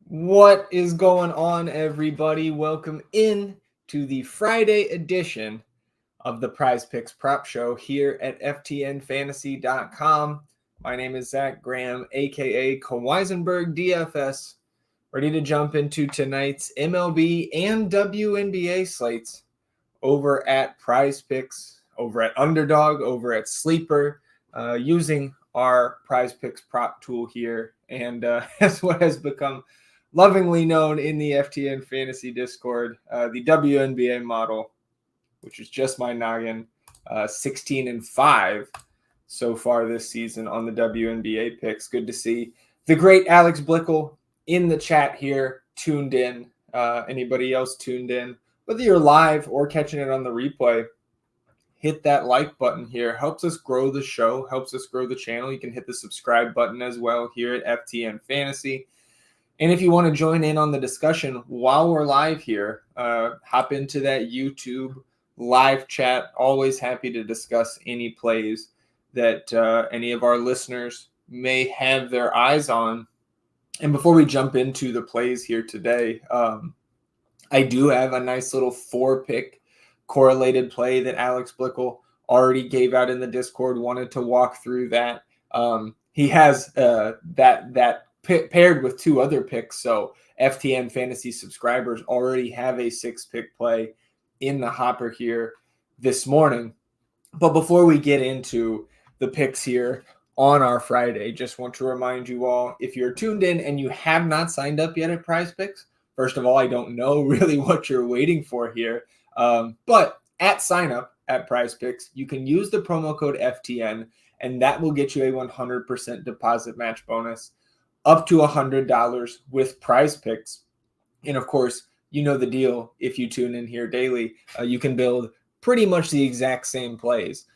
What is going on, everybody? Welcome in to the Friday edition of the PrizePicks Prop Show here at FTNFantasy.com. My name is Zach Graham, aka Weisenberg DFS, ready to jump into tonight's MLB and WNBA slates over at PrizePicks, over at Underdog, over at Sleeper, using our PrizePicks prop tool here, and as what has become lovingly known in the FTN Fantasy Discord, the WNBA model, which is just my noggin, 16-5 so far this season on the WNBA picks. Good to see the great Alex Blickel in the chat here, tuned in. Anybody else tuned in, whether you're live or catching it on the replay, hit that like button here. Helps us grow the show, helps us grow the channel. You can hit the subscribe button as well here at FTN Fantasy. And if you want to join in on the discussion while we're live here, hop into that YouTube live chat. Always happy to discuss any plays that any of our listeners may have their eyes on. And before we jump into the plays here today, I do have a nice little 4-pick correlated play that Alex Blickel already gave out in the Discord. Wanted to walk through that. He has that paired with 2 other picks, so FTN Fantasy subscribers already have a 6-pick play in the hopper here this morning. But before we get into the picks here on our Friday, just want to remind you all, if you're tuned in and you have not signed up yet at PrizePicks, first of all, I don't know really what you're waiting for here, but at sign up at PrizePicks, you can use the promo code FTN, and that will get you a 100% deposit match bonus up to $100 with PrizePicks. And of course, you know the deal. If you tune in here daily, you can build pretty much the exact same plays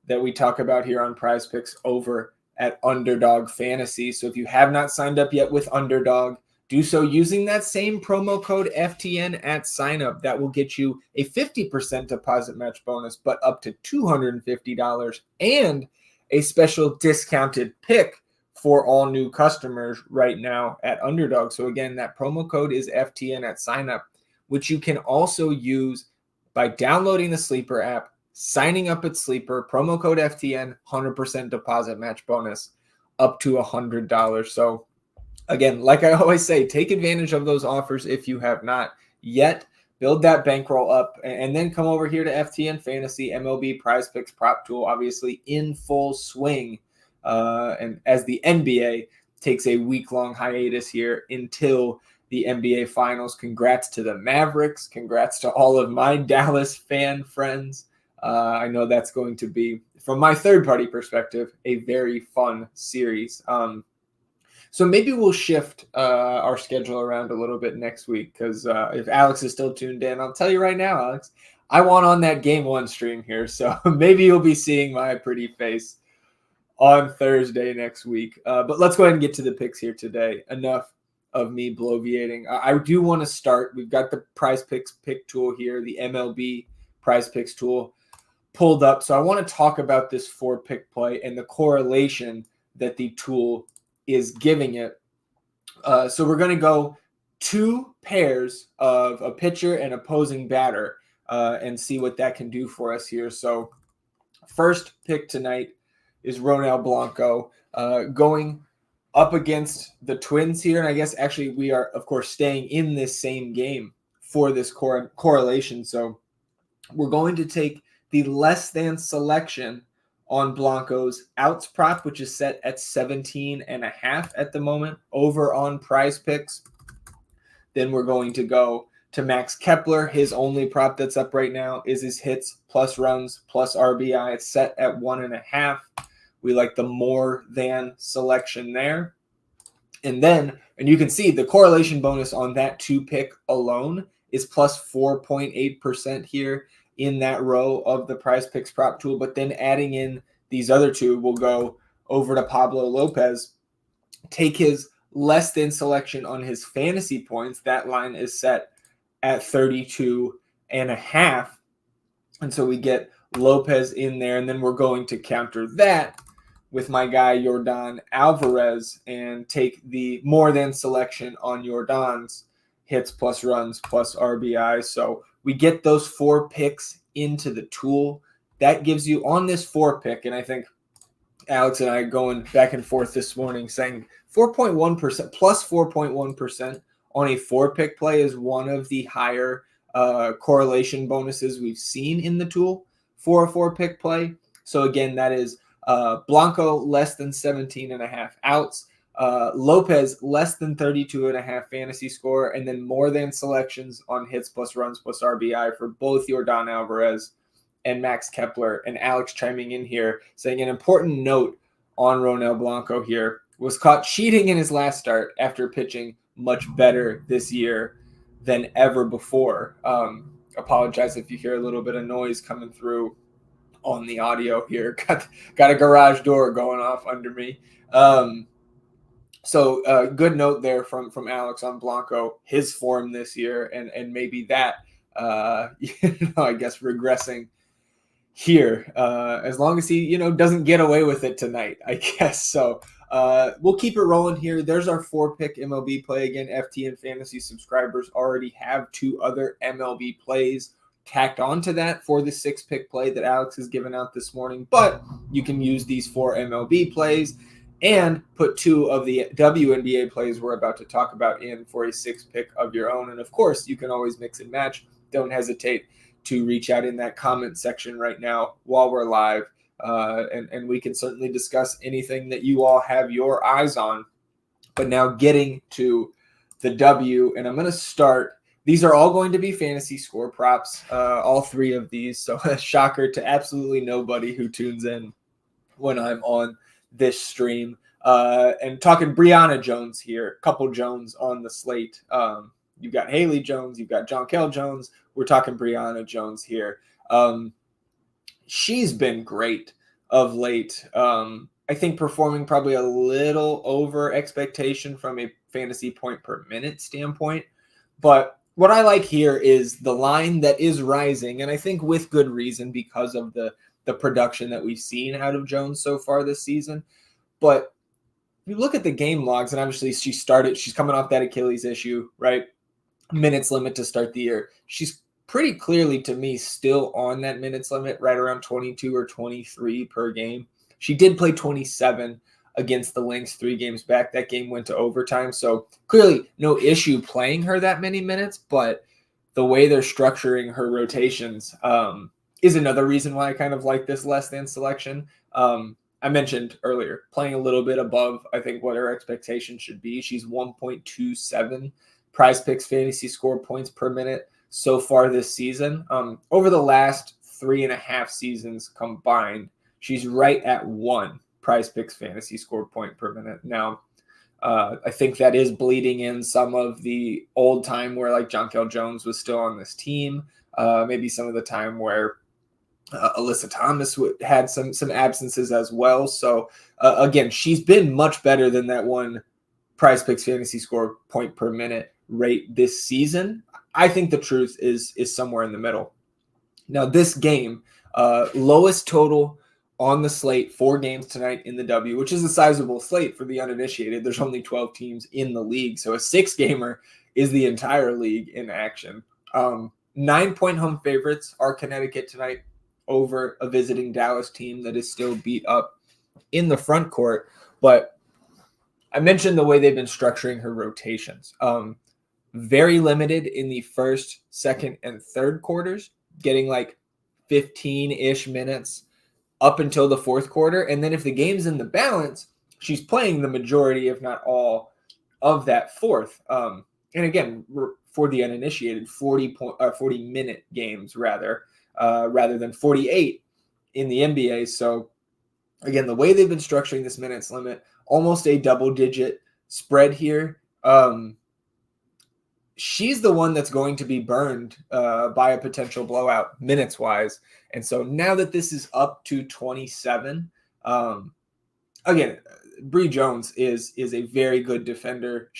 that we talk about here on PrizePicks over at Underdog Fantasy. So if you have not signed up yet with Underdog, do so using that same promo code FTN at sign up. That will get you a 50% deposit match bonus, but up to $250 and a special discounted pick for all new customers right now at Underdog. So again, that promo code is FTN at sign up, which you can also use by downloading the Sleeper app, signing up at Sleeper, promo code FTN, 100% deposit match bonus up to $100. So again, like I always say, take advantage of those offers if you have not yet. Build that bankroll up, and then come over here to FTN Fantasy, MLB PrizePicks prop tool, obviously in full swing. And as the NBA takes a week-long hiatus here until the NBA Finals. Congrats to the Mavericks. Congrats to all of my Dallas fan friends. I know that's going to be, from my third-party perspective, a very fun series. So maybe we'll shift our schedule around a little bit next week, because if Alex is still tuned in, I'll tell you right now, Alex, I want on that Game 1 stream here. So maybe you'll be seeing my pretty face on Thursday next week. But let's go ahead and get to the picks here today. Enough of me bloviating. I do want to start. We've got the PrizePicks pick tool here, the MLB PrizePicks tool pulled up. So I want to talk about this 4-pick play and the correlation that the tool is giving it. So we're going to go 2 pairs of a pitcher and opposing batter and see what that can do for us here. So first pick tonight is Ronel Blanco going up against the Twins here. And I guess actually we are, of course, staying in this same game for this correlation. So we're going to take the less than selection on Blanco's outs prop, which is set at 17.5 at the moment over on PrizePicks. Then we're going to go to Max Kepler. His only prop that's up right now is his hits plus runs plus RBI. It's set at 1.5. We like the more than selection there. And then, and you can see the correlation bonus on that 2-pick alone is plus 4.8% here in that row of the PrizePicks prop tool. But then adding in these other 2, we'll go over to Pablo Lopez, take his less than selection on his fantasy points. That line is set at 32.5. And so we get Lopez in there, and then we're going to counter that with my guy Yordan Alvarez and take the more than selection on Yordan's hits plus runs plus RBI. So we get those 4 picks into the tool. That gives you on this 4 pick, and I think Alex and I going back and forth this morning saying 4.1% plus 4.1% on a 4 pick play is one of the higher correlation bonuses we've seen in the tool for a 4 pick play. So again, that is Blanco less than 17.5 outs, Lopez less than 32.5 fantasy score, and then more than selections on hits plus runs plus RBI for both Yordan Alvarez and Max Kepler. And Alex chiming in here saying an important note on Ronel Blanco here was caught cheating in his last start after pitching much better this year than ever before. Apologize if you hear a little bit of noise coming through on the audio here. Got a garage door going off under me. So good note there from Alex on Blanco, his form this year, and maybe that I guess regressing here, as long as he, doesn't get away with it tonight, I guess. So we'll keep it rolling here. There's our 4 pick MLB play. Again, FTNFantasy subscribers already have 2 other MLB plays tacked onto that for the 6 pick play that Alex has given out this morning. But you can use these 4 MLB plays and put 2 of the WNBA plays we're about to talk about in for a 6 pick of your own. And of course, you can always mix and match. Don't hesitate to reach out in that comment section right now while we're live. And we can certainly discuss anything that you all have your eyes on. But now getting to the W, and I'm going to start. These are all going to be fantasy score props, all 3 of these. So a shocker to absolutely nobody who tunes in when I'm on this stream. And talking Brianna Jones here, couple Jones on the slate. You've got Haley Jones, you've got Jonquel Jones. We're talking Brianna Jones here. She's been great of late. I think performing probably a little over expectation from a fantasy point per minute standpoint. But what I like here is the line that is rising, and I think with good reason because of the production that we've seen out of Jones so far this season. But you look at the game logs, and obviously she's coming off that Achilles issue, right? Minutes limit to start the year. She's pretty clearly, to me, still on that minutes limit, right around 22 or 23 per game. She did play 27 against the Lynx 3 games back. That game went to overtime, so clearly no issue playing her that many minutes, but the way they're structuring her rotations is another reason why I kind of like this less than selection. I mentioned earlier, playing a little bit above, I think, what her expectation should be. She's 1.27 PrizePicks fantasy score points per minute so far this season. Over the last 3.5 seasons combined, she's right at 1 PrizePicks fantasy score point per minute. Now, I think that is bleeding in some of the old time where like Jonquel Jones was still on this team. Maybe some of the time where Alyssa Thomas had some absences as well. So again, she's been much better than that 1 PrizePicks fantasy score point per minute rate this season. I think the truth is somewhere in the middle. Now this game, lowest total on the slate, 4 games tonight in the W, which is a sizable slate for the uninitiated. There's only 12 teams in the league, so a 6-gamer is the entire league in action. 9-point home favorites are Connecticut tonight over a visiting Dallas team that is still beat up in the front court. But I mentioned the way they've been structuring her rotations. Very limited in the first, second, and third quarters, getting like 15-ish minutes up until the fourth quarter. And then if the game's in the balance, she's playing the majority, if not all, of that fourth. And again, for the uninitiated, 40-minute games rather than 48 in the NBA. So again, the way they've been structuring this minutes limit, almost a double-digit spread here. She's the one that's going to be burned by a potential blowout minutes-wise. And so now that this is up to 27, again, Bree Jones is a very good defender.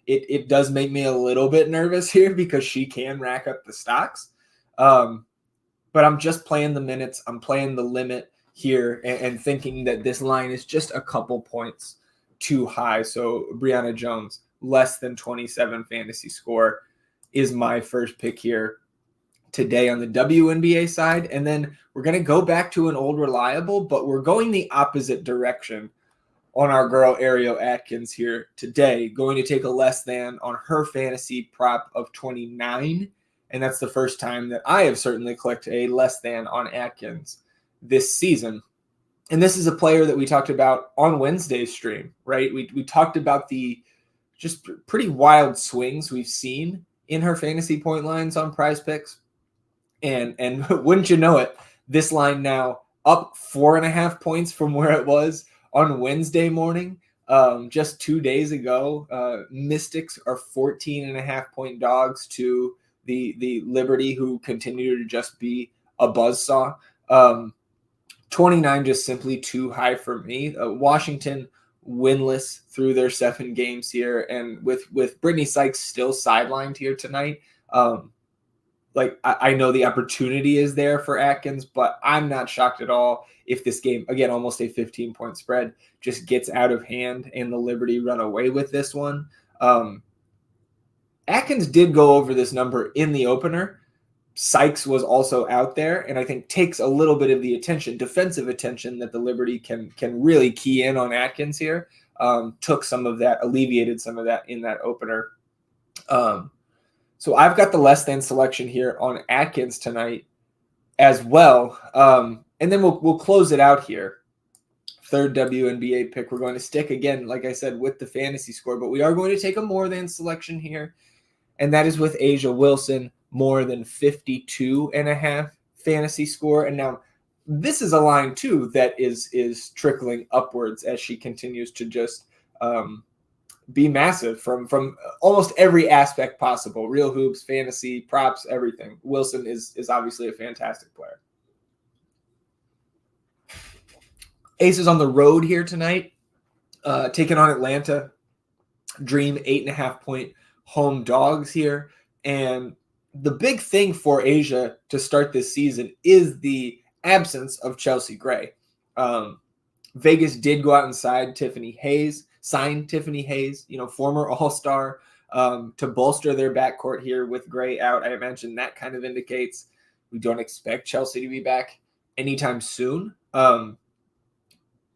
It does make me a little bit nervous here because she can rack up the stocks. But I'm just playing the minutes. I'm playing the limit. here and thinking that this line is just a couple points too high. So Brianna Jones, less than 27 fantasy score, is my first pick here today on the WNBA side. And then we're going to go back to an old reliable, but we're going the opposite direction on our girl Ariel Atkins here today, going to take a less than on her fantasy prop of 29. And that's the first time that I have certainly clicked a less than on Atkins this season. And this is a player that we talked about on Wednesday's stream, right? We talked about the just pretty wild swings we've seen in her fantasy point lines on PrizePicks. And wouldn't you know it, this line now up 4.5 points from where it was on Wednesday morning, just 2 days ago. Mystics are 14.5 point dogs to the Liberty, who continue to just be a buzzsaw. 29 just simply too high for me. Washington winless through their 7 games here, and with Brittany Sykes still sidelined here tonight. I know the opportunity is there for Atkins, but I'm not shocked at all if this game, again, almost a 15-point spread, just gets out of hand and the Liberty run away with this one. Atkins did go over this number in the opener. Sykes was also out there, and I think takes a little bit of the attention, defensive attention, that the Liberty can really key in on Atkins here. Took some of that, alleviated some of that in that opener. So I've got the less than selection here on Atkins tonight as well. And then we'll close it out here. Third WNBA pick. We're going to stick again, like I said, with the fantasy score, but we are going to take a more than selection here. And that is with Asia Wilson, more than 52.5 fantasy score. And now this is a line too that is trickling upwards as she continues to just be massive from almost every aspect possible. Real hoops, fantasy, props, everything. Wilson is obviously a fantastic player. Aces on the road here tonight, taking on Atlanta. Dream 8.5 point home dogs here. And the big thing for Asia to start this season is the absence of Chelsea Gray. Vegas did go out and sign Tiffany Hayes, former All-Star, to bolster their backcourt here with Gray out. I imagine that kind of indicates we don't expect Chelsea to be back anytime soon.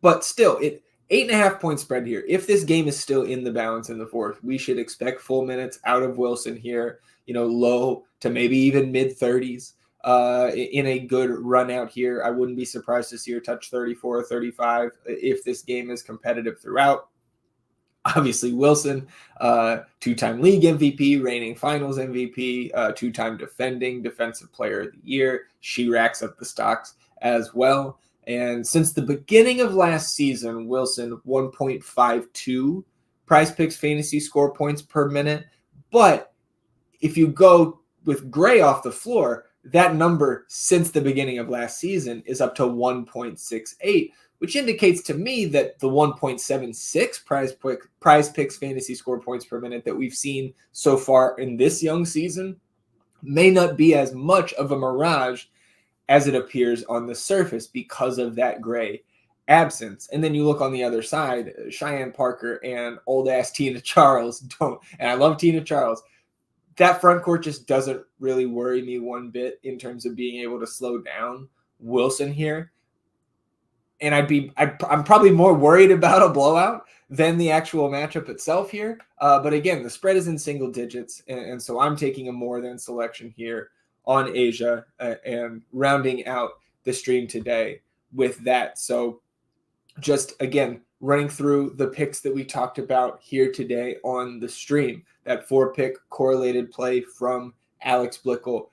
But still, 8.5 point spread here. If this game is still in the balance in the fourth, we should expect full minutes out of Wilson here, low to maybe even mid-30s in a good run out here. I wouldn't be surprised to see her touch 34 or 35 if this game is competitive throughout. Obviously, Wilson, two-time league MVP, reigning finals MVP, two-time defending defensive player of the year. She racks up the stocks as well. And since the beginning of last season, Wilson 1.52 PrizePicks fantasy score points per minute. But if you go with Gray off the floor, that number since the beginning of last season is up to 1.68, which indicates to me that the 1.76 PrizePicks fantasy score points per minute that we've seen so far in this young season may not be as much of a mirage as it appears on the surface because of that Gray absence. And then you look on the other side, Cheyenne Parker and old-ass Tina Charles don't, and I love Tina Charles. That front court just doesn't really worry me one bit in terms of being able to slow down Wilson here. And I'm probably more worried about a blowout than the actual matchup itself here. But again, the spread is in single digits, and so I'm taking a more than selection here on Asia and rounding out the stream today with that. So just, again, running through the picks that we talked about here today on the stream. That 4-pick correlated play from Alex Blickel.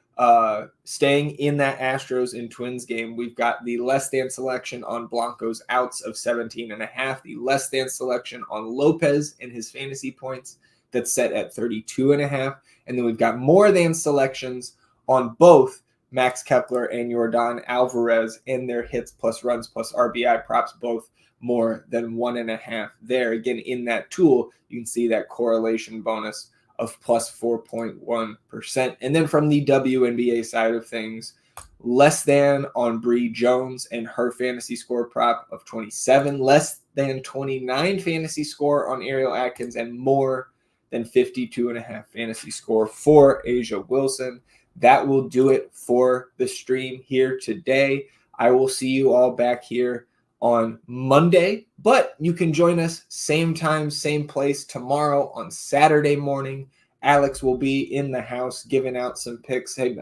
Staying in that Astros and Twins game, we've got the less than selection on Blanco's outs of 17.5, the less than selection on Lopez and his fantasy points that's set at 32.5. And then we've got more than selections on both Max Kepler and Yordan Alvarez and their hits plus runs plus RBI props, both more than 1.5 there. Again, in that tool, you can see that correlation bonus of plus 4.1%. And then from the WNBA side of things, less than on Bree Jones and her fantasy score prop of 27, less than 29 fantasy score on Ariel Atkins, and more than 52.5 fantasy score for Asia Wilson. That will do it for the stream here today. I will see you all back here on Monday, but you can join us same time, same place tomorrow on Saturday morning. Alex will be in the house giving out some picks. Hey,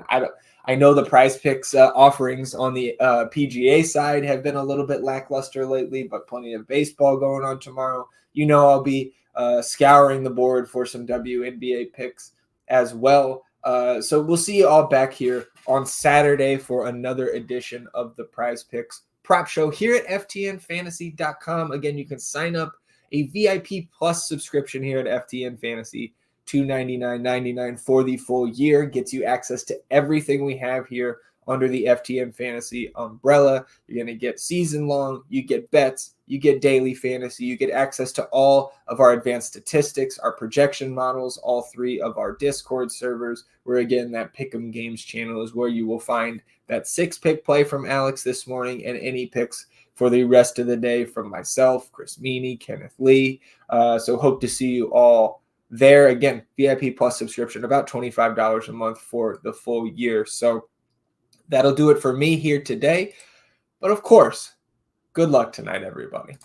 I know the PrizePicks offerings on the PGA side have been a little bit lackluster lately, but plenty of baseball going on tomorrow. You know, I'll be scouring the board for some WNBA picks as well. So we'll see you all back here on Saturday for another edition of the PrizePicks Prop Show here at FTNFantasy.com. Again, you can sign up a VIP Plus subscription here at FTN Fantasy. $299.99 for the full year gets you access to everything we have here under the FTN Fantasy umbrella. You're going to get season long, you get bets, you get daily fantasy, you get access to all of our advanced statistics, our projection models, all three of our Discord servers, where again, that Pick'em Games channel is where you will find that 6-pick play from Alex this morning and any picks for the rest of the day from myself, Chris Meany, Kenneth Lee. So hope to see you all there. Again, VIP Plus subscription, about $25 a month for the full year. So that'll do it for me here today. But of course, good luck tonight, everybody.